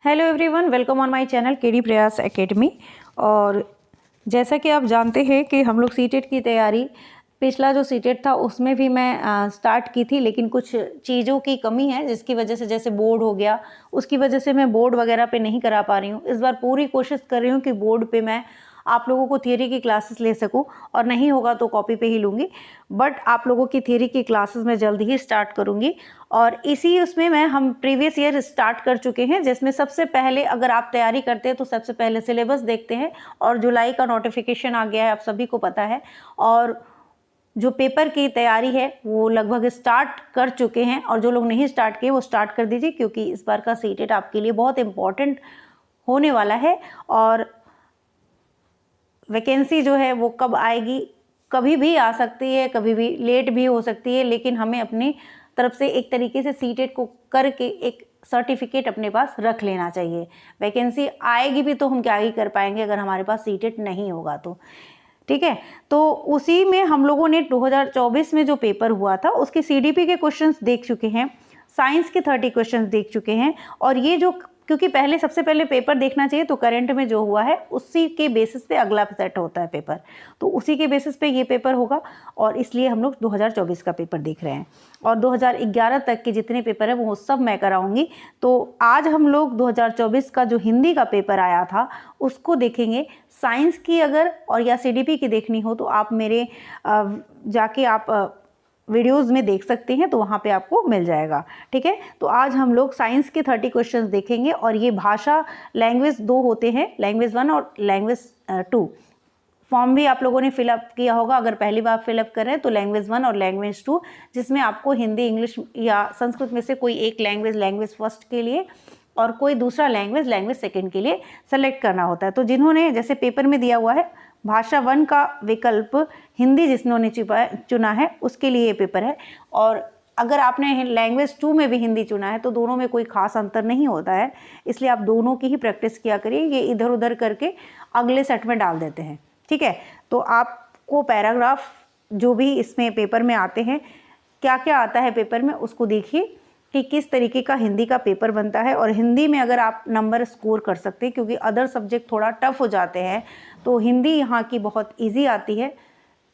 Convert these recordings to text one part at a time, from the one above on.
Hello everyone, welcome on my channel KD प्रयास academy. और जैसा कि आप जानते हैं कि हम लोग सीटेट की तैयारी, पिछला जो सीटेट था उसमें भी मैं स्टार्ट की थी, लेकिन कुछ चीज़ों की कमी है जिसकी वजह से, जैसे बोर्ड हो गया, उसकी वजह से मैं बोर्ड वगैरह पे नहीं करा पा रही हूँ। इस बार पूरी कोशिश कर रही हूँ कि बोर्ड पे मैं आप लोगों को थियरी की क्लासेस ले सकूं, और नहीं होगा तो कॉपी पे ही लूँगी। बट आप लोगों की थियरी की क्लासेस मैं जल्द ही स्टार्ट करूँगी। और इसी उसमें हम प्रीवियस ईयर स्टार्ट कर चुके हैं, जिसमें सबसे पहले अगर आप तैयारी करते हैं तो सबसे पहले सिलेबस देखते हैं। और जुलाई का नोटिफिकेशन आ गया है, आप सभी को पता है। और जो पेपर की तैयारी है वो लगभग स्टार्ट कर चुके हैं, और जो लोग नहीं स्टार्ट किए वो स्टार्ट कर दीजिए, क्योंकि इस बार का सीटेट आपके लिए बहुत इम्पॉर्टेंट होने वाला है। और वैकेंसी जो है वो कब आएगी, कभी भी आ सकती है, कभी भी लेट भी हो सकती है, लेकिन हमें अपनी तरफ से एक तरीके से सीटेट को करके एक सर्टिफिकेट अपने पास रख लेना चाहिए। वैकेंसी आएगी भी तो हम क्या ही कर पाएंगे अगर हमारे पास सीटेट नहीं होगा तो। ठीक है, तो उसी में हम लोगों ने 2024 में जो पेपर हुआ था उसके सीडीपी के क्वेश्चंस देख चुके हैं, साइंस के 30 क्वेश्चंस देख चुके हैं। और ये जो, क्योंकि पहले सबसे पहले पेपर देखना चाहिए, तो करंट में जो हुआ है उसी के बेसिस पे अगला सेट होता है पेपर, तो उसी के बेसिस पे ये पेपर होगा। और इसलिए हम लोग 2024 का पेपर देख रहे हैं, और 2011 तक के जितने पेपर है वो सब मैं कराऊंगी। तो आज हम लोग 2024 का जो हिंदी का पेपर आया था उसको देखेंगे। साइंस की अगर और या सीडीपी की देखनी हो तो आप मेरे जाके आप वीडियोज़ में देख सकते हैं, तो वहाँ पे आपको मिल जाएगा। ठीक है, तो आज हम लोग साइंस के 30 क्वेश्चंस देखेंगे। और ये भाषा लैंग्वेज 2 होते हैं, लैंग्वेज 1 और लैंग्वेज 2। फॉर्म भी आप लोगों ने फिलअप किया होगा, अगर पहली बार फिलअप कर रहे हैं तो लैंग्वेज 1 और लैंग्वेज 2, जिसमें आपको हिंदी, इंग्लिश या संस्कृत में से कोई एक लैंग्वेज फर्स्ट के लिए और कोई दूसरा लैंग्वेज सेकेंड के लिए सेलेक्ट करना होता है। तो जिन्होंने, जैसे पेपर में दिया हुआ है भाषा 1 का विकल्प हिंदी जिन्होंने चुना है उसके लिए ये पेपर है। और अगर आपने लैंग्वेज 2 में भी हिंदी चुना है तो दोनों में कोई खास अंतर नहीं होता है, इसलिए आप दोनों की ही प्रैक्टिस किया करिए। ये इधर उधर करके अगले सेट में डाल देते हैं। ठीक है, तो आपको पैराग्राफ जो भी इसमें पेपर में आते हैं, क्या क्या आता है पेपर में, उसको देखिए कि किस तरीके का हिंदी का पेपर बनता है। और हिंदी में अगर आप नंबर स्कोर कर सकते हैं, क्योंकि अदर सब्जेक्ट थोड़ा टफ हो जाते हैं, तो हिंदी यहाँ की बहुत इजी आती है।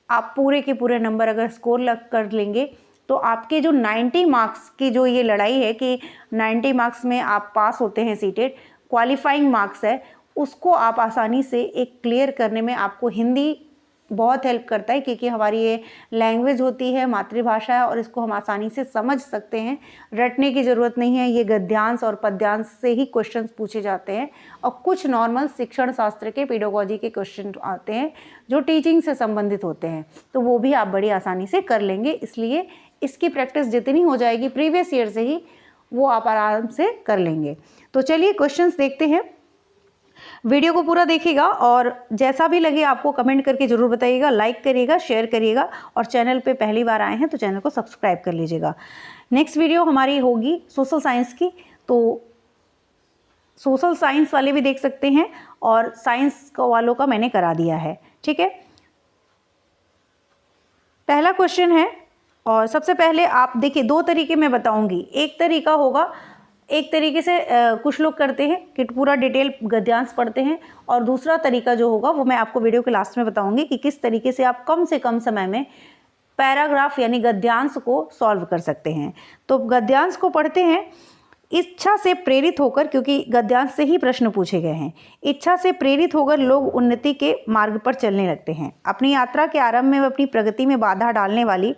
आप पूरे के पूरे नंबर अगर स्कोर कर लेंगे तो आपके जो 90 मार्क्स की जो ये लड़ाई है कि 90 मार्क्स में आप पास होते हैं, सीटेट क्वालिफाइंग मार्क्स है, उसको आप आसानी से एक क्लियर करने में आपको हिंदी बहुत हेल्प करता है, क्योंकि हमारी ये लैंग्वेज होती है, मातृभाषा है, और इसको हम आसानी से समझ सकते हैं। रटने की ज़रूरत नहीं है, ये गद्यांश और पद्यांश से ही क्वेश्चंस पूछे जाते हैं। और कुछ नॉर्मल शिक्षण शास्त्र के, पेडागोजी के क्वेश्चन आते हैं जो टीचिंग से संबंधित होते हैं, तो वो भी आप बड़ी आसानी से कर लेंगे। इसलिए इसकी प्रैक्टिस जितनी हो जाएगी प्रीवियस ईयर से ही, वो आप आराम से कर लेंगे। तो चलिए क्वेश्चंस देखते हैं। वीडियो को पूरा देखिएगा, और जैसा भी लगे आपको कमेंट करके ज़रूर बताइएगा, लाइक करिएगा, शेयर करिएगा, और चैनल पे पहली बार आए हैं तो चैनल को सब्सक्राइब कर लीजिएगा। नेक्स्ट वीडियो हमारी होगी सोशल साइंस की, तो सोशल साइंस वाले भी देख सकते हैं, और साइंस वालों का मैंने करा दिया है। ठीक है, पहला क्वेश्चन है, और सबसे पहले आप देखिए, 2 तरीके मैं बताऊंगी। एक तरीका होगा, एक तरीके से कुछ लोग करते हैं कि पूरा डिटेल गद्यांश पढ़ते हैं, और दूसरा तरीका जो होगा वो मैं आपको वीडियो के लास्ट में बताऊंगी कि किस तरीके से आप कम से कम समय में पैराग्राफ यानी गद्यांश को सॉल्व कर सकते हैं। तो गद्यांश को पढ़ते हैं इच्छा से प्रेरित होकर, क्योंकि गद्यांश से ही प्रश्न पूछे गए हैं। इच्छा से प्रेरित होकर लोग उन्नति के मार्ग पर चलने लगते हैं। अपनी यात्रा के आरंभ में अपनी प्रगति में बाधा डालने वाली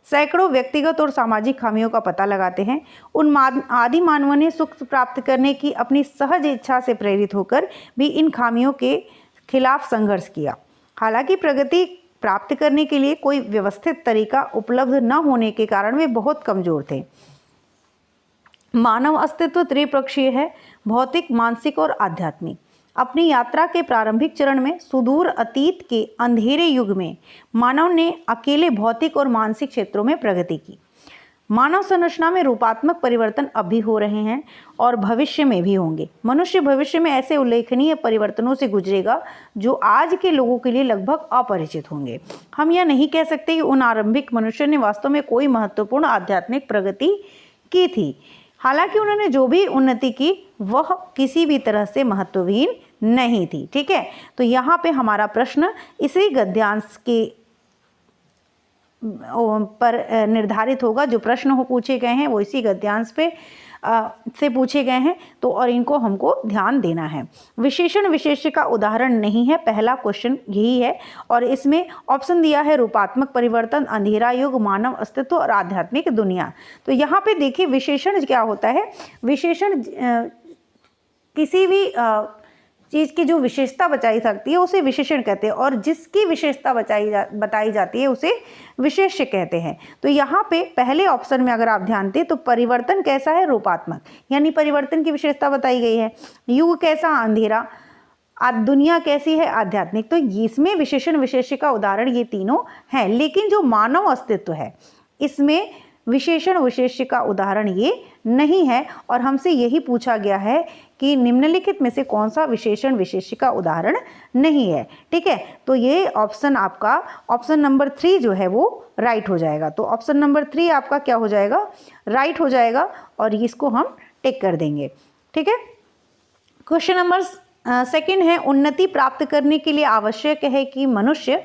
सैकड़ों व्यक्तिगत और सामाजिक खामियों का पता लगाते हैं। उन आदि मानवों ने सुख प्राप्त करने की अपनी सहज इच्छा से प्रेरित होकर भी इन खामियों के खिलाफ संघर्ष किया। हालांकि प्रगति प्राप्त करने के लिए कोई व्यवस्थित तरीका उपलब्ध न होने के कारण वे बहुत कमजोर थे। मानव अस्तित्व त्रिपक्षीय है, भौतिक, मानसिक और आध्यात्मिक। अपनी यात्रा के प्रारंभिक चरण में सुदूर अतीत के अंधेरे युग में मानव ने अकेले भौतिक और मानसिक क्षेत्रों में प्रगति की। मानव संरचना में रूपात्मक परिवर्तन अब भी हो रहे हैं और भविष्य में भी होंगे। मनुष्य भविष्य में ऐसे उल्लेखनीय परिवर्तनों से गुजरेगा जो आज के लोगों के लिए लगभग अपरिचित होंगे। हम यह नहीं कह सकते कि उन आरंभिक मनुष्य ने वास्तव में कोई महत्वपूर्ण आध्यात्मिक प्रगति की थी। हालांकि उन्होंने जो भी उन्नति की वह किसी भी तरह से महत्वहीन नहीं थी। ठीक है, तो यहाँ पे हमारा प्रश्न इसी गद्यांश के पर निर्धारित होगा। जो प्रश्न हो पूछे गए हैं वो इसी गद्यांश पे से पूछे गए हैं, तो और इनको हमको ध्यान देना है। विशेषण विशेष्य का उदाहरण नहीं है, पहला क्वेश्चन यही है। और इसमें ऑप्शन दिया है रूपात्मक परिवर्तन, अंधेरा युग, मानव अस्तित्व और आध्यात्मिक दुनिया। तो यहाँ पे देखिए विशेषण क्या होता है। विशेषण किसी भी चीज़ की जो विशेषता बताई सकती है उसे विशेषण कहते हैं, और जिसकी विशेषता बताई जाती है उसे विशेष्य कहते हैं। तो यहाँ पे पहले ऑप्शन में अगर आप ध्यान दें तो परिवर्तन कैसा है, रूपात्मक, यानी परिवर्तन की विशेषता बताई गई है। युग कैसा, अंधेरा, दुनिया कैसी है, आध्यात्मिक। तो इसमें विशेषण विशेष्य का उदाहरण ये तीनों हैं। लेकिन जो मानव अस्तित्व है इसमें विशेषण विशेष्य का उदाहरण ये नहीं है, और हमसे यही पूछा गया है कि निम्नलिखित में से कौन सा विशेषण विशेष्य का उदाहरण नहीं है। ठीक है, तो ये ऑप्शन आपका ऑप्शन नंबर 3 जो है वो राइट हो जाएगा। तो ऑप्शन नंबर 3 आपका क्या हो जाएगा, राइट हो जाएगा, और इसको हम टिक कर देंगे। ठीक है, क्वेश्चन नंबर 2 है, उन्नति प्राप्त करने के लिए आवश्यक है कि मनुष्य,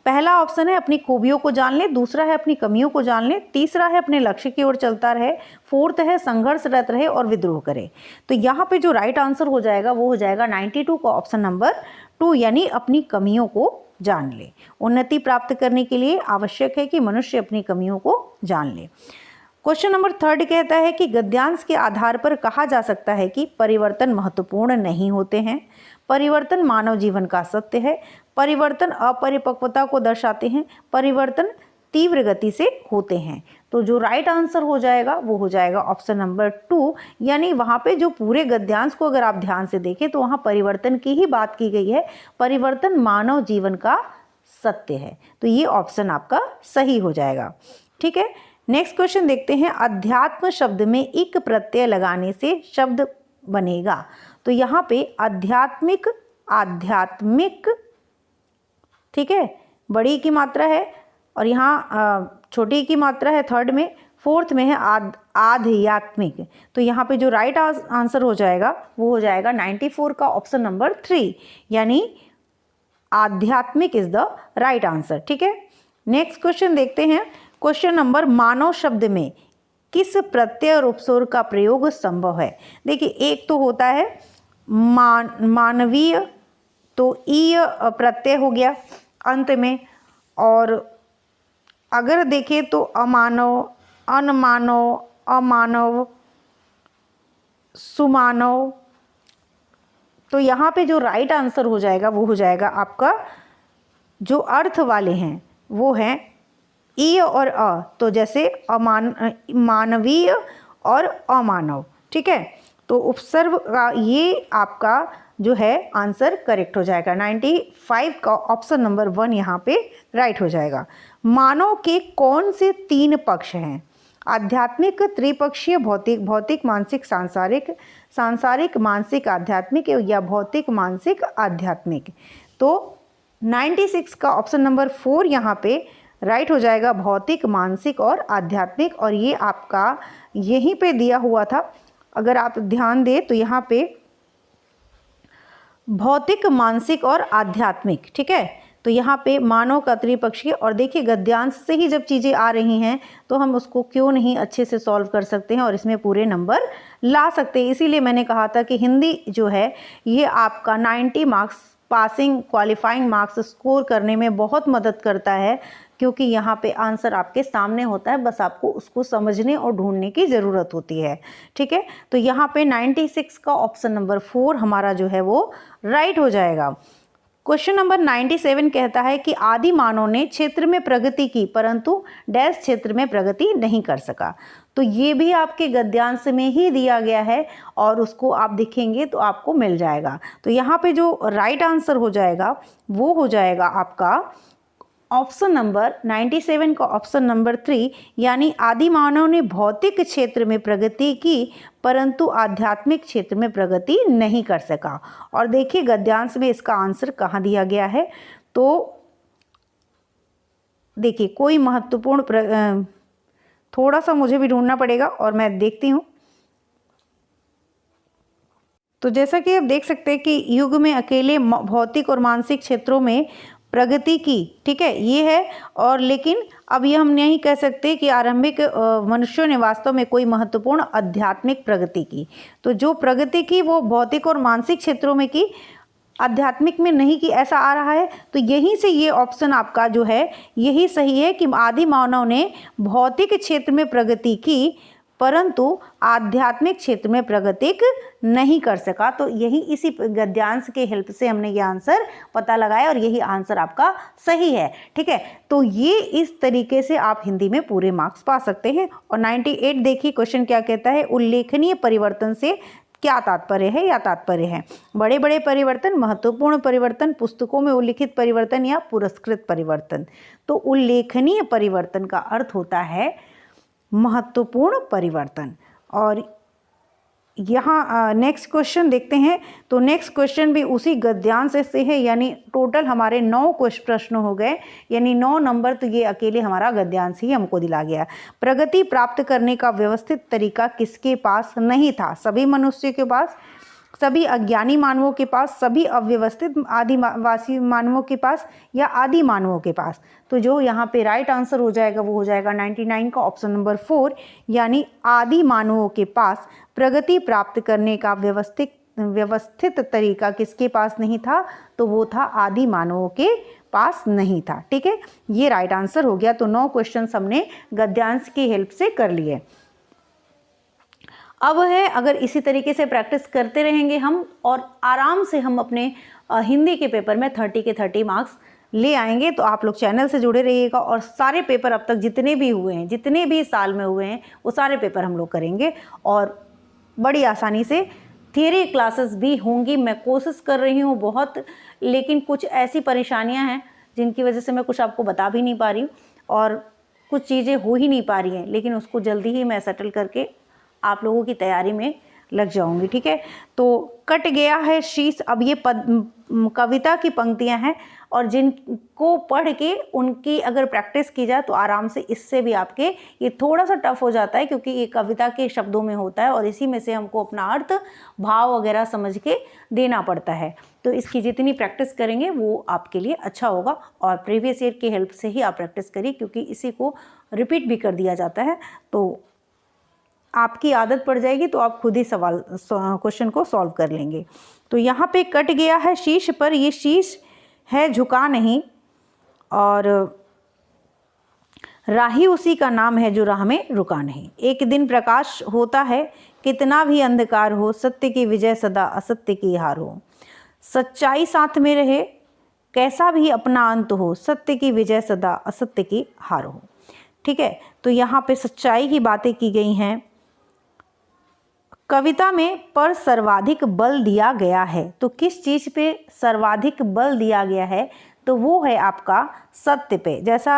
पहला ऑप्शन है अपनी खूबियों को जान ले, दूसरा है अपनी कमियों को जान ले, तीसरा है अपने लक्ष्य की ओर चलता रहे, फोर्थ है संघर्षरत रहे और विद्रोह करे। तो यहाँ पे जो राइट आंसर हो जाएगा वो हो जाएगा 92 का ऑप्शन नंबर 2, यानी अपनी कमियों को जान ले। उन्नति प्राप्त करने के लिए आवश्यक है कि मनुष्य अपनी कमियों को जान ले। क्वेश्चन नंबर 3 कहता है कि गद्यांश के आधार पर कहा जा सकता है कि परिवर्तन महत्वपूर्ण नहीं होते हैं, परिवर्तन मानव जीवन का सत्य है, परिवर्तन अपरिपक्वता को दर्शाते हैं, परिवर्तन तीव्र गति से होते हैं। तो जो राइट आंसर हो जाएगा वो हो जाएगा ऑप्शन नंबर 2, यानी वहाँ पे जो पूरे गद्यांश को अगर आप ध्यान से देखें तो वहाँ परिवर्तन की ही बात की गई है, परिवर्तन मानव जीवन का सत्य है। तो ये ऑप्शन आपका सही हो जाएगा। ठीक है, नेक्स्ट क्वेश्चन देखते हैं। अध्यात्म शब्द में इक प्रत्यय लगाने से शब्द बनेगा। तो यहाँ पे आध्यात्मिक, आध्यात्मिक, ठीक है, बड़ी की मात्रा है, और यहाँ छोटी की मात्रा है थर्ड में, फोर्थ में है आध्यात्मिक। तो यहाँ पे जो राइट आंसर हो जाएगा वो हो जाएगा 94 का ऑप्शन नंबर 3, यानी आध्यात्मिक इज द राइट आंसर। ठीक है, नेक्स्ट क्वेश्चन देखते हैं। क्वेश्चन नंबर, मानव शब्द में किस प्रत्यय और उपसर्ग का प्रयोग संभव है। देखिए, एक तो होता है मानवीय, तो ईय प्रत्यय हो गया अंत में, और अगर देखें तो अमानव, अनमानव, अमानव, सुमानव। तो यहाँ पे जो राइट आंसर हो जाएगा वो हो जाएगा आपका, जो अर्थ वाले हैं वो हैं ई और अ, तो जैसे मानवीय और अमानव। ठीक है, तो उपसर्ग का ये आपका जो है आंसर करेक्ट हो जाएगा। 95 का ऑप्शन नंबर 1 यहाँ पे राइट हो जाएगा। मानव के कौन से 3 पक्ष हैं? आध्यात्मिक, त्रिपक्षीय, भौतिक, भौतिक मानसिक सांसारिक, सांसारिक मानसिक आध्यात्मिक, या भौतिक मानसिक आध्यात्मिक। तो 96 का ऑप्शन नंबर 4 यहाँ पे राइट हो जाएगा, भौतिक, मानसिक और आध्यात्मिक। और ये आपका यहीं पे दिया हुआ था, अगर आप ध्यान दें तो यहाँ पे भौतिक, मानसिक और आध्यात्मिक। ठीक है, तो यहाँ पे मानव का त्रिपक्षीय, और देखिए गद्यांश से ही जब चीज़ें आ रही हैं तो हम उसको क्यों नहीं अच्छे से सॉल्व कर सकते हैं और इसमें पूरे नंबर ला सकते हैं। इसीलिए मैंने कहा था कि हिंदी जो है ये आपका 90 marks passing qualifying marks score करने में बहुत मदद करता है, क्योंकि यहाँ पे आंसर आपके सामने होता है, बस आपको उसको समझने और ढूंढने की ज़रूरत होती है। ठीक है, तो यहाँ पे 96 का ऑप्शन नंबर 4 हमारा जो है वो राइट हो जाएगा। क्वेश्चन नंबर 97 कहता है कि आदि मानव ने क्षेत्र में प्रगति की परंतु डैश क्षेत्र में प्रगति नहीं कर सका। तो ये भी आपके गद्यांश में ही दिया गया है, और उसको आप देखेंगे तो आपको मिल जाएगा। तो यहाँ पे जो राइट आंसर हो जाएगा वो हो जाएगा आपका ऑप्शन नंबर 97 का ऑप्शन नंबर 3, यानी आदि मानव ने भौतिक क्षेत्र में प्रगति की परंतु आध्यात्मिक क्षेत्र में प्रगति नहीं कर सका। और देखिए गद्यांश में इसका आंसर कहाँ दिया गया है। तो देखिए कोई महत्वपूर्ण थोड़ा सा मुझे भी ढूंढना पड़ेगा और मैं देखती हूँ तो जैसा कि आप देख सकते हैं कि युग में अकेले भौतिक और मानसिक क्षेत्रों में प्रगति की, ठीक है, ये है। और लेकिन अब ये हम नहीं कह सकते कि आरंभिक मनुष्यों ने वास्तव में कोई महत्वपूर्ण आध्यात्मिक प्रगति की। तो जो प्रगति की वो भौतिक और मानसिक क्षेत्रों में की, आध्यात्मिक में नहीं की, ऐसा आ रहा है। तो यहीं से ये ऑप्शन आपका जो है यही सही है कि आदि मानव ने भौतिक क्षेत्र में प्रगति की परंतु आध्यात्मिक क्षेत्र में प्रगति नहीं कर सका। तो यही इसी गद्यांश के हेल्प से हमने ये आंसर पता लगाया और यही आंसर आपका सही है, ठीक है। तो ये इस तरीके से आप हिंदी में पूरे मार्क्स पा सकते हैं। और 98 देखिए क्वेश्चन क्या कहता है, उल्लेखनीय परिवर्तन से क्या तात्पर्य है या तात्पर्य है बड़े बड़े परिवर्तन, महत्वपूर्ण परिवर्तन, पुस्तकों में उल्लिखित परिवर्तन या पुरस्कृत परिवर्तन। तो उल्लेखनीय परिवर्तन का अर्थ होता है महत्वपूर्ण परिवर्तन। और यहाँ नेक्स्ट क्वेश्चन देखते हैं। तो नेक्स्ट क्वेश्चन भी उसी गद्यांश से है, यानी टोटल हमारे 9 प्रश्न हो गए, यानी 9 नंबर तो ये अकेले हमारा गद्यांश ही हमको दिला गया। प्रगति प्राप्त करने का व्यवस्थित तरीका किसके पास नहीं था? सभी मनुष्य के पास, सभी अज्ञानी मानवों के पास, सभी अव्यवस्थित आदिवासी मानवों के पास या आदि मानवों के पास। तो जो यहाँ पे राइट आंसर हो जाएगा वो हो जाएगा 99 का ऑप्शन नंबर 4, यानी आदि मानवों के पास प्रगति प्राप्त करने का व्यवस्थित तरीका किसके पास नहीं था? तो वो था आदि मानवों के पास नहीं था, ठीक है। ये राइट आंसर हो गया। तो 9 क्वेश्चन हमने गद्यांश की हेल्प से कर लिए। अब है अगर इसी तरीके से प्रैक्टिस करते रहेंगे हम और आराम से हम अपने हिंदी के पेपर में 30 के 30 मार्क्स ले आएंगे। तो आप लोग चैनल से जुड़े रहिएगा और सारे पेपर अब तक जितने भी हुए हैं, जितने भी साल में हुए हैं, वो सारे पेपर हम लोग करेंगे और बड़ी आसानी से। थियरी क्लासेस भी होंगी, मैं कोशिश कर रही हूँ बहुत, लेकिन कुछ ऐसी परेशानियाँ हैं जिनकी वजह से मैं कुछ आपको बता भी नहीं पा रही हूँ और कुछ चीज़ें हो ही नहीं पा रही हैं, लेकिन उसको जल्दी ही मैं सेटल करके आप लोगों की तैयारी में लग जाऊंगी, ठीक है। तो कट गया है शीश, अब ये कविता की पंक्तियां हैं और जिनको पढ़ के उनकी अगर प्रैक्टिस की जाए तो आराम से इससे भी आपके ये थोड़ा सा टफ हो जाता है क्योंकि ये कविता के शब्दों में होता है और इसी में से हमको अपना अर्थ, भाव वगैरह समझ के देना पड़ता है। तो इसकी जितनी प्रैक्टिस करेंगे वो आपके लिए अच्छा होगा और प्रीवियस ईयर की हेल्प से ही आप प्रैक्टिस करिए क्योंकि इसी को रिपीट भी कर दिया जाता है। तो आपकी आदत पड़ जाएगी तो आप खुद ही क्वेश्चन को सॉल्व कर लेंगे। तो यहाँ पे कट गया है शीश पर, ये शीश है झुका नहीं और राही उसी का नाम है जो राह में रुका नहीं। एक दिन प्रकाश होता है कितना भी अंधकार हो, सत्य की विजय सदा असत्य की हार हो। सच्चाई साथ में रहे कैसा भी अपना अंत हो, सत्य की विजय सदा असत्य की हार हो, ठीक है। तो यहाँ पे सच्चाई की बातें की गई हैं। कविता में पर सर्वाधिक बल दिया गया है, तो किस चीज़ पे सर्वाधिक बल दिया गया है? तो वो है आपका सत्य पे। जैसा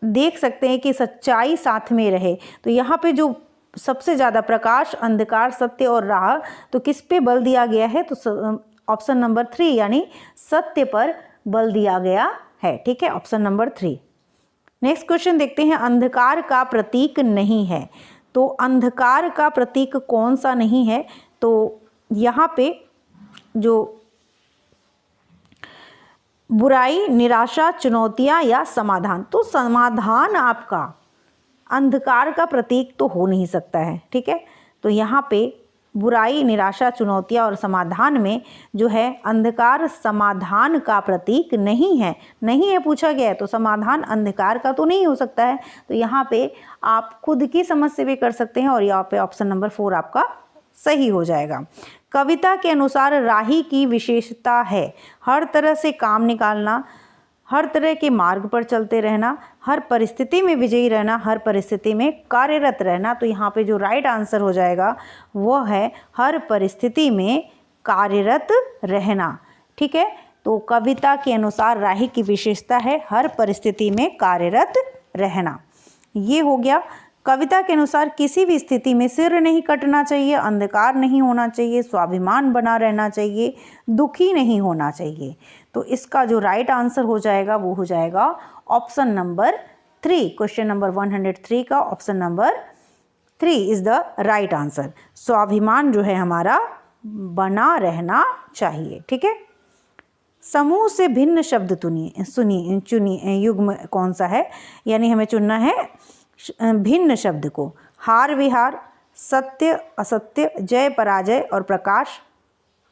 देख सकते हैं कि सच्चाई साथ में रहे, तो यहाँ पे जो सबसे ज़्यादा प्रकाश, अंधकार, सत्य और राह, तो किस पे बल दिया गया है? तो ऑप्शन नंबर 3 यानी सत्य पर बल दिया गया है, ठीक है, ऑप्शन नंबर 3। नेक्स्ट क्वेश्चन देखते हैं। अंधकार का प्रतीक नहीं है, तो अंधकार का प्रतीक कौन सा नहीं है? तो यहाँ पे जो बुराई, निराशा, चुनौतियाँ या समाधान, तो समाधान आपका अंधकार का प्रतीक तो हो नहीं सकता है, ठीक है। तो यहाँ पे बुराई, निराशा, चुनौतियाँ और समाधान में जो है अंधकार समाधान का प्रतीक नहीं है। नहीं है पूछा गया है तो समाधान अंधकार का तो नहीं हो सकता है। तो यहाँ पे आप खुद की समझ से भी कर सकते हैं और यहाँ पे ऑप्शन नंबर 4 आपका सही हो जाएगा। कविता के अनुसार राही की विशेषता है हर तरह से काम निकालना, हर तरह के मार्ग पर चलते रहना, हर परिस्थिति में विजयी रहना, हर परिस्थिति में कार्यरत रहना। तो यहाँ पे जो राइट आंसर हो जाएगा वो है हर परिस्थिति में कार्यरत रहना, ठीक है। तो कविता के अनुसार राही की विशेषता है हर परिस्थिति में कार्यरत रहना। ये हो गया। कविता के अनुसार किसी भी स्थिति में सिर नहीं कटना चाहिए, अंधकार नहीं होना चाहिए, स्वाभिमान बना रहना चाहिए, दुखी नहीं होना चाहिए। तो इसका जो राइट आंसर हो जाएगा वो हो जाएगा ऑप्शन नंबर 3। क्वेश्चन नंबर 103 का option number 3 is the right answer. स्वाभिमान जो है हमारा बना रहना चाहिए। ठीक है, समूह से भिन्न शब्द चुनिए युग्म कौन सा है, यानी हमें चुनना है भिन्न शब्द को। हार विहार, सत्य असत्य, जय पराजय और प्रकाश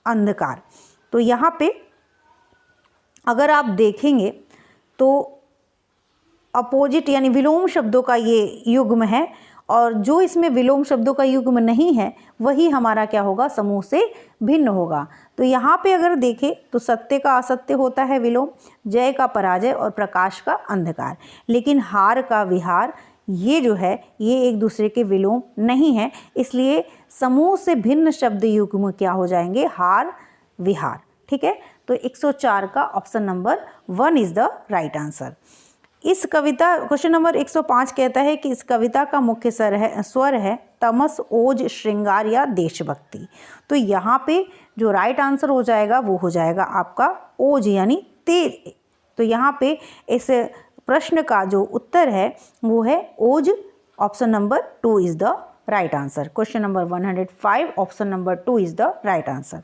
अंधकार। तो यहाँ पे अगर आप देखेंगे तो अपोजिट यानी विलोम शब्दों का ये युग्म है, और जो इसमें विलोम शब्दों का युग्म नहीं है वही हमारा क्या होगा, समूह से भिन्न होगा। तो यहाँ पे अगर देखें तो सत्य का असत्य होता है विलोम, जय का पराजय और प्रकाश का अंधकार। लेकिन हार का विहार ये जो है ये एक दूसरे के विलोम नहीं है, इसलिए समूह से भिन्न शब्द युग्म क्या हो जाएंगे, हार विहार। ठीक है, तो 104 का option number 1 is the right answer. इस कविता क्वेश्चन नंबर 105 कहता है कि इस कविता का मुख्य स्वर है तमस, ओज, श्रृंगार या देशभक्ति। तो यहाँ पे जो राइट आंसर हो जाएगा वो हो जाएगा आपका ओज यानी तेज। तो यहाँ पे इस प्रश्न का जो उत्तर है वो है ओज। Option number 2 is the right answer. Question number 105 option number 2 is the right answer.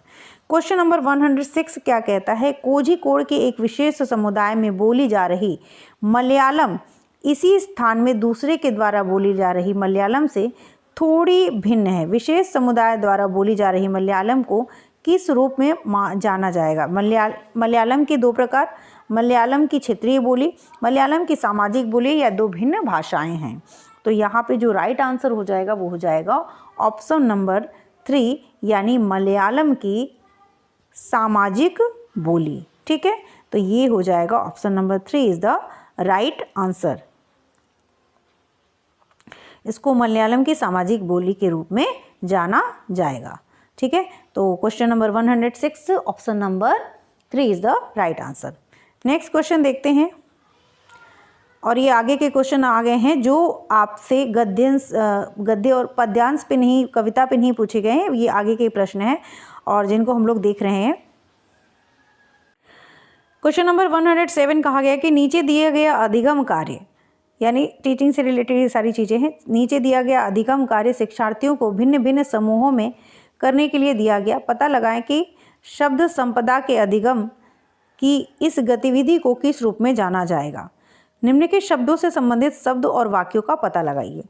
Question number 106 क्या कहता है, कोझिकोड के एक विशेष समुदाय में बोली जा रही मलयालम इसी स्थान में दूसरे के द्वारा बोली जा रही मलयालम से थोड़ी भिन्न है। विशेष समुदाय द्वारा बोली जा रही मलयालम को किस रूप में जाना जाएगा। मलयालम के दो प्रकार, मलयालम की क्षेत्रीय बोली, मलयालम की सामाजिक बोली या दो भिन्न भाषाएं हैं। तो यहाँ पे जो राइट आंसर हो जाएगा वो हो जाएगा ऑप्शन नंबर 3 यानी मलयालम की सामाजिक बोली। ठीक है, तो ये हो जाएगा option number 3 is the right answer. इसको मलयालम की सामाजिक बोली के रूप में जाना जाएगा। ठीक है, तो question number 106 option number 3 is the right answer. Next question देखते हैं, और ये आगे के क्वेश्चन आ गए हैं जो आपसे गद्य और पद्यांश पे नहीं, कविता पे नहीं पूछे गए हैं। ये आगे के प्रश्न हैं और जिनको हम लोग देख रहे हैं। क्वेश्चन नंबर 107 कहा गया कि नीचे दिया गया अधिगम कार्य, यानी टीचिंग से रिलेटेड ये सारी चीज़ें हैं। नीचे दिया गया अधिगम कार्य शिक्षार्थियों को भिन्न भिन्न समूहों में करने के लिए दिया गया। पता लगाएं कि शब्द संपदा के अधिगम की इस गतिविधि को किस रूप में जाना जाएगा। निम्नलिखित शब्दों से संबंधित शब्द और वाक्यों का पता लगाइए।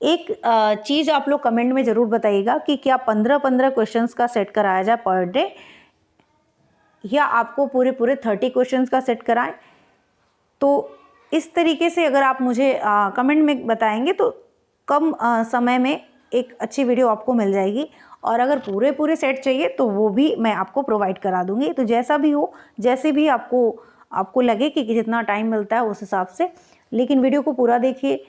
एक चीज़ आप लोग कमेंट में ज़रूर बताइएगा कि क्या 15-15 क्वेश्चंस का सेट कराया जाए पर डे, या आपको पूरे 30 क्वेश्चंस का सेट कराएं। तो इस तरीके से अगर आप मुझे कमेंट में बताएंगे तो कम समय में एक अच्छी वीडियो आपको मिल जाएगी। और अगर पूरे सेट चाहिए तो वो भी मैं आपको प्रोवाइड करा दूंगी। तो जैसा भी हो, जैसे भी आपको लगे कि जितना टाइम मिलता है उस हिसाब से, लेकिन वीडियो को पूरा देखिए।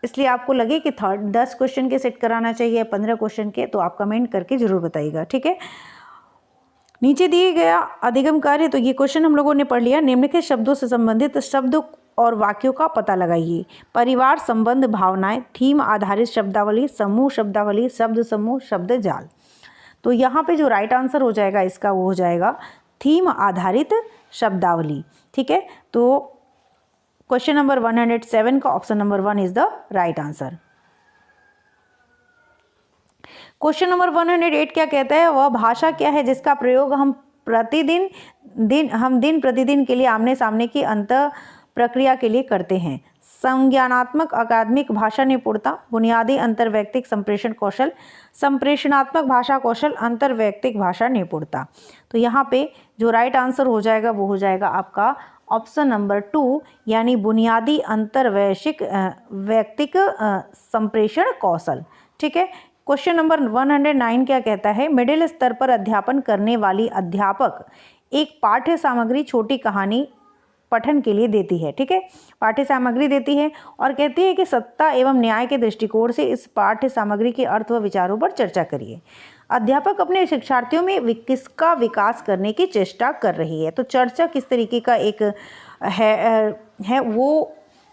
इसलिए आपको लगे कि 10 क्वेश्चन के सेट कराना चाहिए, 15 क्वेश्चन के, तो आप कमेंट करके ज़रूर बताइएगा। ठीक है, नीचे दिए गया अधिगम कार्य, तो ये क्वेश्चन हम लोगों ने पढ़ लिया। निम्नलिखित शब्दों से संबंधित शब्द और वाक्यों का पता लगाइए। परिवार, संबंध, भावनाएं, थीम आधारित शब्दावली, समूह शब्दावली, शब्द समूह, शब्द जाल। तो यहाँ पे जो राइट आंसर हो जाएगा इसका वो हो जाएगा थीम आधारित शब्दावली। ठीक है, तो क्वेश्चन नंबर 107 का option number 1 is the right answer. Question number 108 क्या कहता है, वह भाषा क्या है जिसका प्रयोग हम दिन प्रतिदिन के लिए आमने सामने की अंत प्रक्रिया के लिए करते हैं। संज्ञानात्मक अकादमिक भाषा निपुणता, बुनियादी अंतर्वैयक्तिक संप्रेषण कौशल, संप्रेषणात्मक भाषा कौशल, अंतर्वैयक्तिक भाषा निपुणता। तो यहाँ पे जो राइट आंसर हो जाएगा वो हो जाएगा आपका ऑप्शन नंबर 2 यानी बुनियादी अंतर्वैयक्तिक संप्रेषण कौशल। ठीक है, क्वेश्चन नंबर 109 क्या कहता है, मिडिल स्तर पर अध्यापन करने वाली अध्यापक एक पाठ्य सामग्री छोटी कहानी पठन के लिए देती है। ठीक है, पाठ्य सामग्री देती है और कहती है कि सत्ता एवं न्याय के दृष्टिकोण से इस पाठ्य सामग्री के अर्थ व विचारों पर चर्चा करिए। अध्यापक अपने शिक्षार्थियों में किसका विकास करने की चेष्टा कर रही है। तो चर्चा किस तरीके का एक है वो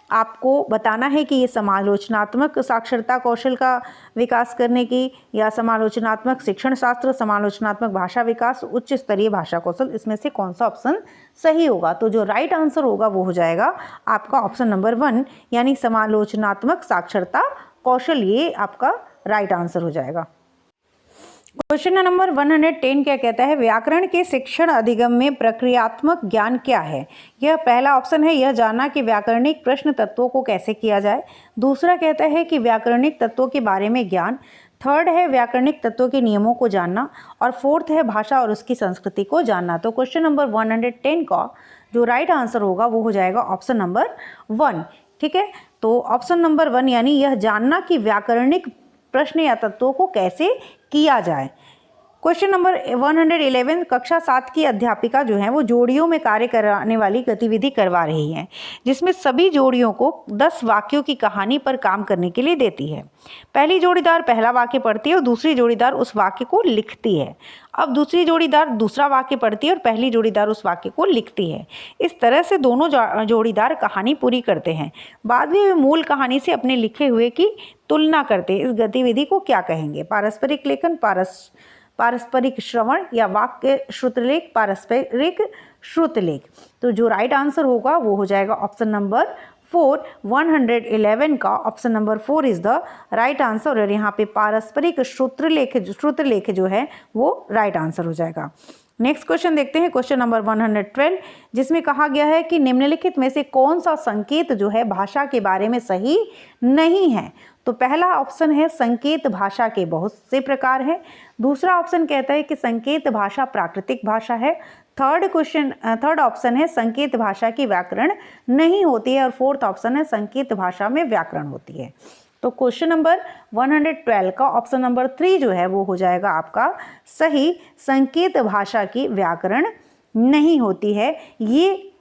आपको बताना है कि ये समालोचनात्मक साक्षरता कौशल का विकास करने की, या समालोचनात्मक शिक्षण शास्त्र, समालोचनात्मक भाषा विकास, उच्च स्तरीय भाषा कौशल, इसमें से कौन सा ऑप्शन सही होगा। तो जो राइट आंसर होगा वो हो जाएगा आपका ऑप्शन नंबर 1 यानी समालोचनात्मक साक्षरता कौशल, ये आपका राइट आंसर हो जाएगा। क्वेश्चन नंबर 110 क्या कहता है, व्याकरण के शिक्षण अधिगम में प्रक्रियात्मक ज्ञान क्या है। यह पहला ऑप्शन है, यह जानना कि व्याकरणिक प्रश्न तत्वों को कैसे किया जाए। दूसरा कहता है कि व्याकरणिक तत्वों के बारे में ज्ञान। थर्ड है व्याकरणिक तत्वों के नियमों को जानना। और फोर्थ है भाषा और उसकी संस्कृति को जानना। तो क्वेश्चन नंबर 110 का जो राइट आंसर होगा वो हो जाएगा ऑप्शन नंबर 1। ठीक है, तो ऑप्शन नंबर 1 यानी यह जानना कि व्याकरणिक प्रश्न या तत्वों को कैसे किया जाए। क्वेश्चन नंबर 111, कक्षा 7 की अध्यापिका जो है वो जोड़ियों में कार्य कराने वाली गतिविधि करवा रही है, जिसमें सभी जोड़ियों को 10 वाक्यों की कहानी पर काम करने के लिए देती है। पहली जोड़ीदार पहला वाक्य पढ़ती है और दूसरी जोड़ीदार उस वाक्य को लिखती है। अब दूसरी जोड़ीदार दूसरा वाक्य पढ़ती है और पहली जोड़ीदार उस वाक्य को लिखती है। इस तरह से दोनों जोड़ीदार कहानी पूरी करते हैं। बाद में वे मूल कहानी से अपने लिखे हुए की तुलना करते हैं। इस गतिविधि को क्या कहेंगे? पारस्परिक लेखन, पारस्परिक श्रवण या वाक्य श्रुतलेख, पारस्परिक श्रुतलेख। तो जो राइट आंसर होगा वो हो जाएगा ऑप्शन नंबर 4। 111 का option number 4 is the right answer. और यहाँ पे पारस्परिक श्रुतलेख जो है वो राइट आंसर हो जाएगा। नेक्स्ट क्वेश्चन देखते हैं, क्वेश्चन नंबर 112, जिसमें कहा गया है कि निम्नलिखित में से कौन सा संकेत जो है भाषा के बारे में सही नहीं है। तो पहला ऑप्शन है संकेत भाषा के बहुत से प्रकार हैं। दूसरा ऑप्शन कहता है कि संकेत भाषा प्राकृतिक भाषा है। थर्ड ऑप्शन है संकेत भाषा की व्याकरण नहीं होती है। और फोर्थ ऑप्शन है संकेत भाषा में व्याकरण होती है। तो क्वेश्चन नंबर 112 का ऑप्शन नंबर 3 जो है वो हो जाएगा आपका सही। संकेत भाषा की व्याकरण नहीं होती है। ये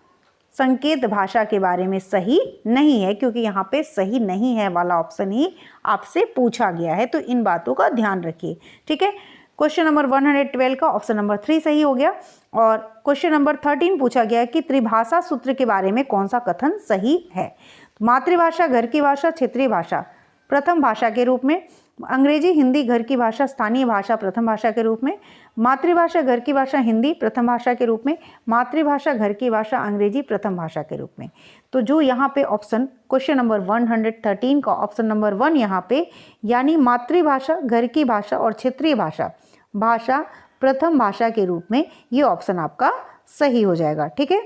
संकेत भाषा के बारे में सही नहीं है, क्योंकि यहाँ पे सही नहीं है वाला ऑप्शन ही आपसे पूछा गया है। तो इन बातों का ध्यान रखिए। ठीक है, क्वेश्चन नंबर 112 का ऑप्शन नंबर 3 सही हो गया। और क्वेश्चन नंबर 13 पूछा गया कि त्रिभाषा सूत्र के बारे में कौन सा कथन सही है। मातृभाषा, घर की भाषा, क्षेत्रीय भाषा प्रथम भाषा के रूप में, अंग्रेजी, हिंदी घर की भाषा, स्थानीय भाषा प्रथम भाषा के रूप में, मातृभाषा घर की भाषा हिंदी प्रथम भाषा के रूप में, मातृभाषा घर की भाषा अंग्रेजी प्रथम भाषा के रूप में। तो जो यहाँ पे ऑप्शन क्वेश्चन नंबर 113 का ऑप्शन नंबर 1 यहाँ पे यानी मातृभाषा घर की भाषा और क्षेत्रीय भाषा प्रथम भाषा के रूप में, ये ऑप्शन आपका सही हो जाएगा। ठीक है,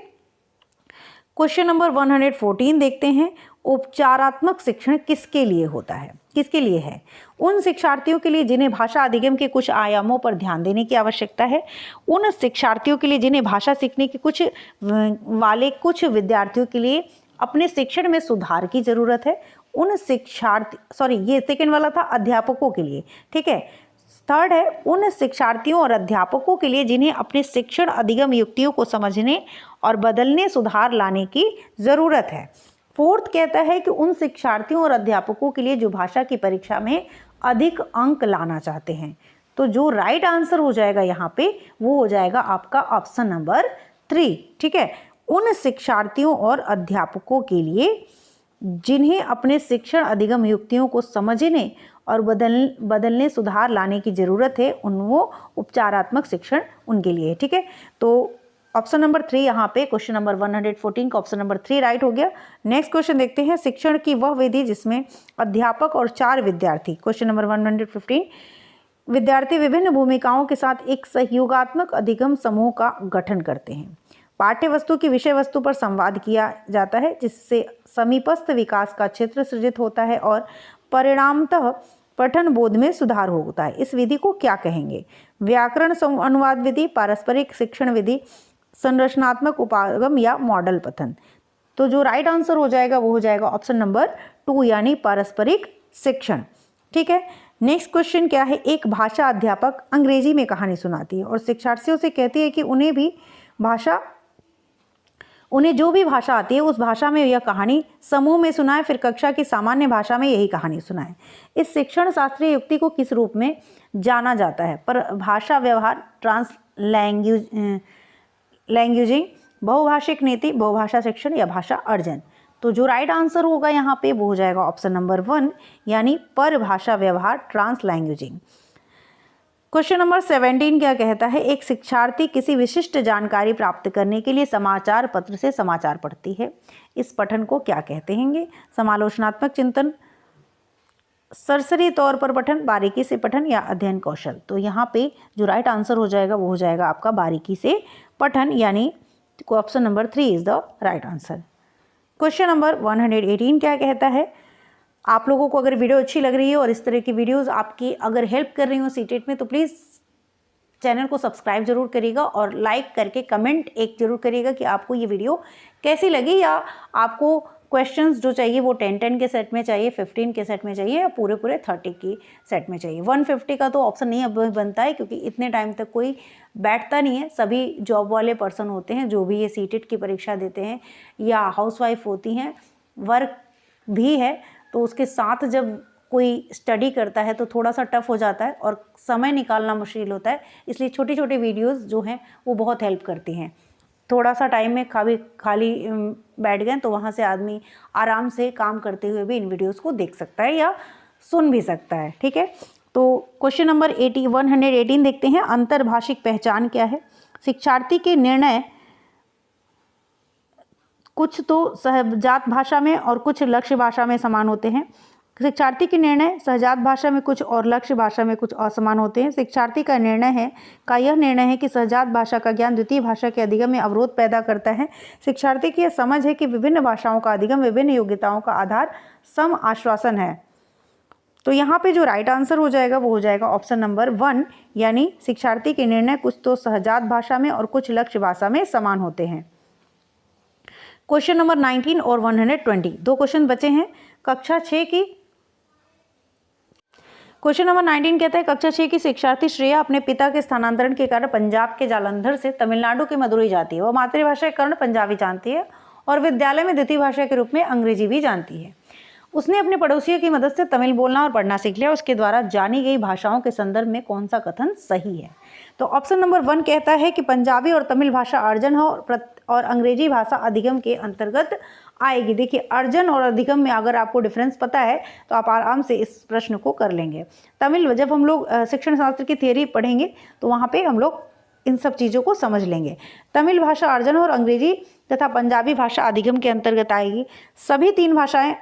क्वेश्चन नंबर 114 देखते हैं, उपचारात्मक शिक्षण किसके लिए होता है, किसके लिए है? उन शिक्षार्थियों के लिए जिन्हें भाषा अधिगम के कुछ आयामों पर ध्यान देने की आवश्यकता है, उन शिक्षार्थियों के लिए जिन्हें भाषा सीखने के कुछ विद्यार्थियों के लिए अपने शिक्षण में सुधार की जरूरत है, उन ये सेकेंड वाला था अध्यापकों के लिए। ठीक है, थर्ड है उन शिक्षार्थियों और अध्यापकों के लिए जिन्हें अपने शिक्षण अधिगम युक्तियों को समझने और बदलने सुधार लाने की ज़रूरत है। फोर्थ कहता है कि उन शिक्षार्थियों और अध्यापकों के लिए जो भाषा की परीक्षा में अधिक अंक लाना चाहते हैं। तो जो राइट आंसर हो जाएगा यहाँ पे वो हो जाएगा आपका ऑप्शन नंबर 3। ठीक है, उन शिक्षार्थियों और अध्यापकों के लिए जिन्हें अपने शिक्षण अधिगम युक्तियों को समझने और बदलने सुधार लाने की ज़रूरत है, वो उपचारात्मक शिक्षण उनके लिए। ठीक है, तो ऑप्शन नंबर 3 यहाँ पे क्वेश्चन नंबर 114 का ऑप्शन नंबर 3 राइट हो गया। नेक्स्ट क्वेश्चन देखते हैं, शिक्षण की वह विधि जिसमें अध्यापक और 4 विद्यार्थी, क्वेश्चन नंबर 115, विद्यार्थी विभिन्न भूमिकाओं के साथ एक सहयोगात्मक अधिगम समूह का गठन करते हैं। पाठ्य वस्तु की विषय वस्तु पर संवाद किया जाता है, जिससे समीपस्थ विकास का क्षेत्र सृजित होता है और परिणामतः पठन बोध में सुधार होता है। इस विधि को क्या कहेंगे? व्याकरण अनुवाद विधि, पारस्परिक शिक्षण विधि, संरचनात्मक उपागम या मॉडल पठन। तो जो राइट आंसर हो जाएगा वो हो जाएगा ऑप्शन नंबर 2 यानी पारस्परिक शिक्षण। ठीक है, नेक्स्ट क्वेश्चन क्या है, एक भाषा अध्यापक अंग्रेजी में कहानी सुनाती है और शिक्षार्थियों से कहती है कि उन्हें जो भी भाषा आती है उस भाषा में यह कहानी समूह में सुनाए, फिर कक्षा की सामान्य भाषा में यही कहानी सुनाए। इस शिक्षण शास्त्रीय युक्ति को किस रूप में जाना जाता है? पर भाषा व्यवहार, लैंग्वेजिंग, बहुभाषिक नीति, बहुभाषा शिक्षण या भाषा अर्जन। तो जो राइट आंसर होगा यहाँ पे वो हो जाएगा ऑप्शन नंबर 1 यानी पर भाषा व्यवहार, ट्रांसलैंग्वेजिंग। क्वेश्चन नंबर 17 क्या कहता है, एक शिक्षार्थी किसी विशिष्ट जानकारी प्राप्त करने के लिए समाचार पत्र से समाचार पढ़ती है। इस पठन को क्या कहते हैं? समालोचनात्मक चिंतन, सरसरी तौर पर पठन, बारीकी से पठन या अध्ययन कौशल। तो यहाँ पे जो राइट आंसर हो जाएगा वो हो जाएगा आपका बारीकी से पठन, यानी option number 3 is the right answer. Question number 118 क्या कहता है? आप लोगों को अगर वीडियो अच्छी लग रही है और इस तरह की वीडियोस आपकी अगर हेल्प कर रही हो सीटेट में, तो प्लीज़ चैनल को सब्सक्राइब जरूर करिएगा और लाइक करके कमेंट एक जरूर करिएगा कि आपको ये वीडियो कैसी लगी, या आपको क्वेश्चंस जो चाहिए वो 10-10 के सेट में चाहिए, 15 के सेट में चाहिए, या पूरे 30 की सेट में चाहिए। 150 का तो ऑप्शन नहीं अब बनता है, क्योंकि इतने टाइम तक कोई बैठता नहीं है। सभी जॉब वाले पर्सन होते हैं जो भी ये सीटेट की परीक्षा देते हैं, या हाउसवाइफ होती हैं, वर्क भी है, तो उसके साथ जब कोई स्टडी करता है तो थोड़ा सा टफ हो जाता है और समय निकालना मुश्किल होता है। इसलिए छोटी छोटी वीडियोस जो हैं वो बहुत हेल्प करती हैं। थोड़ा सा टाइम में खाली बैठ गए तो वहाँ से आदमी आराम से काम करते हुए भी इन वीडियोस को देख सकता है या सुन भी सकता है। ठीक है, तो क्वेश्चन नंबर 118 देखते हैं। अंतर्भाषिक पहचान क्या है? शिक्षार्थी के निर्णय कुछ तो सहजात भाषा में और कुछ लक्ष्य भाषा में समान होते हैं। शिक्षार्थी के निर्णय सहजात भाषा में कुछ और लक्ष्य भाषा में कुछ असमान होते हैं। शिक्षार्थी का यह निर्णय है कि सहजात भाषा का ज्ञान द्वितीय भाषा के अधिगम में अवरोध पैदा करता है। शिक्षार्थी की यह समझ है कि विभिन्न भाषाओं का अधिगम विभिन्न योग्यताओं का आधार सम आश्वासन है। तो यहाँ पे जो राइट आंसर हो जाएगा वो हो जाएगा ऑप्शन नंबर 1, यानी शिक्षार्थी के निर्णय कुछ तो सहजात भाषा में और कुछ लक्ष्य भाषा में समान होते हैं। क्वेश्चन नंबर 19 और 120 दो क्वेश्चन बचे हैं। कक्षा 6 की क्वेश्चन नंबर 19 कहता है, कक्षा 6 की शिक्षार्थी श्रेया अपने पिता के स्थानांतरण के कारण पंजाब के जालंधर से तमिलनाडु के मदुरई जाती है। वह मातृभाषा के कारण पंजाबी जानती है और विद्यालय में द्वितीय भाषा के रूप में अंग्रेजी भी जानती है। उसने अपने पड़ोसियों की मदद से तमिल बोलना और पढ़ना सीख लिया। उसके द्वारा जानी गई भाषाओं के संदर्भ में कौन सा कथन सही है? तो ऑप्शन नंबर 1 कहता है कि पंजाबी और तमिल भाषा अर्जन हो और अंग्रेजी भाषा अधिगम के अंतर्गत आएगी। देखिए, अर्जन और अधिगम में अगर आपको डिफरेंस पता है तो आप आराम से इस प्रश्न को कर लेंगे। तमिल, जब हम लोग शिक्षण शास्त्र की थियरी पढ़ेंगे तो वहाँ पे हम लोग इन सब चीज़ों को समझ लेंगे। तमिल भाषा अर्जन और अंग्रेजी तथा पंजाबी भाषा अधिगम के अंतर्गत आएगी। सभी 3 भाषाएं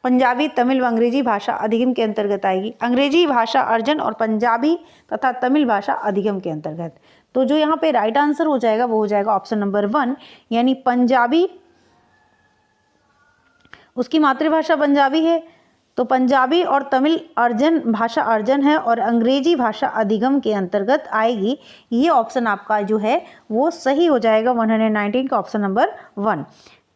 पंजाबी, तमिल व अंग्रेजी भाषा अधिगम के अंतर्गत आएगी। अंग्रेजी भाषा अर्जन और पंजाबी तथा तमिल भाषा अधिगम के अंतर्गत। तो जो यहाँ पे राइट आंसर हो जाएगा वो हो जाएगा ऑप्शन नंबर 1, यानी पंजाबी, उसकी मातृभाषा पंजाबी है तो पंजाबी और तमिल अर्जन भाषा अर्जन है और अंग्रेजी भाषा अधिगम के अंतर्गत आएगी। ये ऑप्शन आपका जो है वो सही हो जाएगा 119 का ऑप्शन नंबर 1।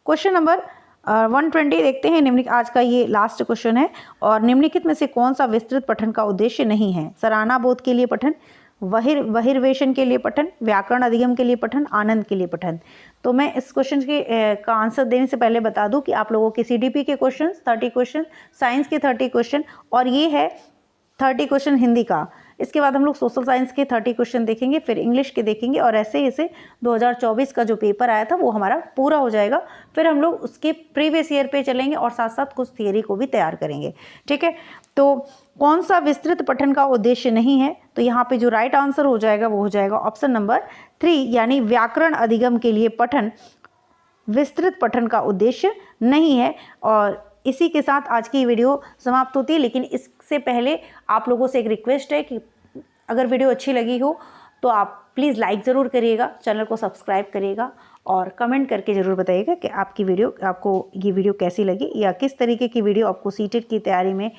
क्वेश्चन नंबर 120 देखते हैं। निम्नलिखित, आज का ये लास्ट क्वेश्चन है। और निम्नलिखित में से कौन सा विस्तृत पठन का उद्देश्य नहीं है? सराहना बोध के लिए पठन, बहिर्वेशन के लिए पठन, व्याकरण अधिगम के लिए पठन, आनंद के लिए पठन। तो मैं इस क्वेश्चन के का आंसर देने से पहले बता दूं कि आप लोगों के CDP के क्वेश्चन 30 क्वेश्चन, साइंस के 30 क्वेश्चन और ये है 30 क्वेश्चन हिंदी का। इसके बाद हम लोग सोशल साइंस के 30 क्वेश्चन देखेंगे, फिर इंग्लिश के देखेंगे और ऐसे ऐसे 2024 का जो पेपर आया था वो हमारा पूरा हो जाएगा। फिर हम लोग उसके प्रीवियस ईयर पे चलेंगे और साथ साथ कुछ थियरी को भी तैयार करेंगे। ठीक है, तो कौन सा विस्तृत पठन का उद्देश्य नहीं है? तो यहाँ पे जो राइट आंसर हो जाएगा वो हो जाएगा ऑप्शन नंबर 3, यानी व्याकरण अधिगम के लिए पठन विस्तृत पठन का उद्देश्य नहीं है। और इसी के साथ आज की वीडियो समाप्त होती है, लेकिन इससे पहले आप लोगों से एक रिक्वेस्ट है कि अगर वीडियो अच्छी लगी हो तो आप प्लीज़ लाइक ज़रूर करिएगा, चैनल को सब्सक्राइब करिएगा और कमेंट करके ज़रूर बताइएगा कि आपको ये वीडियो कैसी लगी या किस तरीके की वीडियो आपको सीटेट की तैयारी में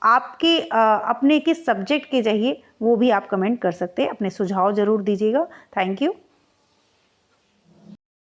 आपके अपने किस सब्जेक्ट के चाहिए, वो भी आप कमेंट कर सकते हैं। अपने सुझाव ज़रूर दीजिएगा। Thank you.